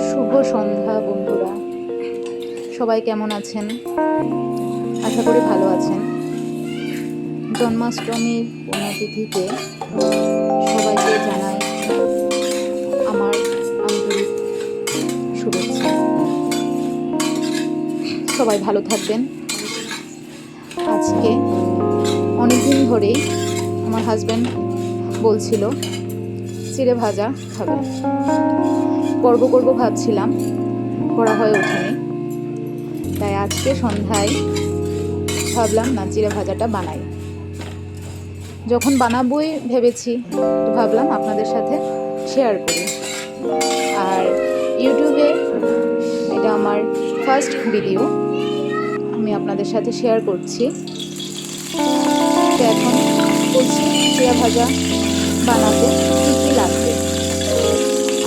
শুভ সন্ধ্যা বন্ধুরা, সবাই কেমন আছেন? আশা করি ভালো আছেন। জন্মাষ্টমীর পুণ্যতিথিতে সবাইকে জানাই আমার আন্তরিক শুভেচ্ছা। সবাই ভালো থাকবেন। আজকে অনেকদিন ধরেই আমার হাজব্যান্ড বলছিল চিড়ে ভাজা খাবে। করব ভাবছিলাম, করা হয়ে ওঠেনি। তাই আজকে সন্ধ্যায় ভাবলাম না চিড়ে ভাজাটা বানাই। যখন বানাবোই ভেবেছি, তো ভাবলাম আপনাদের সাথে শেয়ার করি। আর ইউটিউবে এটা আমার ফার্স্ট ভিডিও, আমি আপনাদের সাথে শেয়ার করছি। তো এখন বলছি চিড়ে ভাজা বানাতে কী কী লাগবে।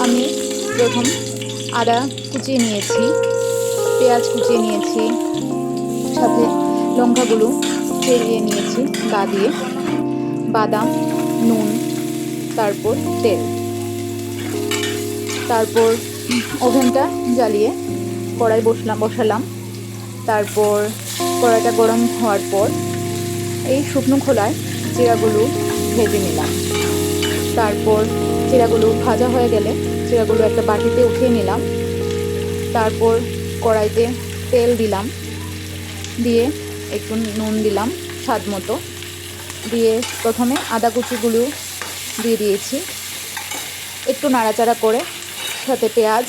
আমি প্রথম আদা কুচিয়ে নিয়েছি, পেঁয়াজ কুচিয়ে নিয়েছি, সাথে লঙ্কাগুলো চেরিয়ে নিয়েছি গা দিয়ে, বাদাম, নুন, তারপর তেল। তারপর ওভেনটা জ্বালিয়ে কড়াই বসালাম। তারপর কড়াইটা গরম হওয়ার পর এই শুকনো খোলায় জিরাগুলো ভেজে নিলাম। তারপর জিরাগুলো ভাজা হয়ে গেলে জিরাগুলো একটা বাটিতে উঠিয়ে নিলাম। তারপর কড়াইতে তেল দিলাম, দিয়ে একটু নুন দিলাম স্বাদ মতো, দিয়ে প্রথমে আদা কুচিগুলো দিয়ে দিয়েছি। একটু নাড়াচাড়া করে সাথে পেঁয়াজ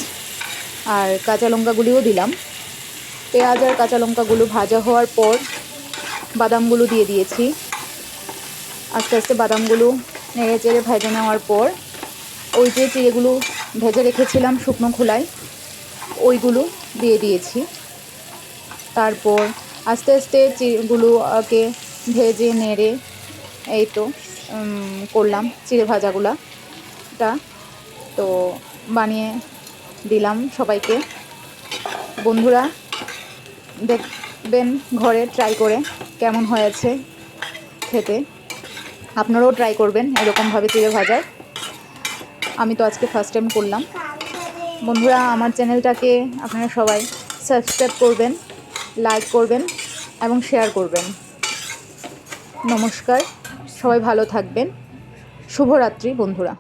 আর কাঁচা লঙ্কাগুলিও দিলাম। পেঁয়াজ আর কাঁচা লঙ্কাগুলো ভাজা হওয়ার পর বাদামগুলো দিয়ে দিয়েছি। আস্তে আস্তে বাদামগুলো নেড়ে চেড়ে ভেজে নেওয়ার পর ওই যে চিড়েগুলো ভেজে রেখেছিলাম শুকনো খোলায়, ওইগুলো দিয়ে দিয়েছি। তারপর আস্তে আস্তে চিড়েগুলোকে ভেজে নেড়ে এই তো করলাম চিড়ে ভাজাগুলোটা। তো বানিয়ে দিলাম সবাইকে। বন্ধুরা দেখবেন ঘরে ট্রাই করে কেমন হয়েছে খেতে। আপনারাও ট্রাই করবেন এরকমভাবে চিড়ে ভাজার। আমি তো আজকে ফার্স্ট টাইম করলাম। বন্ধুরা, আমার চ্যানেলটাকে আপনারা সবাই সাবস্ক্রাইব করবেন, লাইক করবেন এবং শেয়ার করবেন। নমস্কার, সবাই ভালো থাকবেন। শুভরাত্রি বন্ধুরা।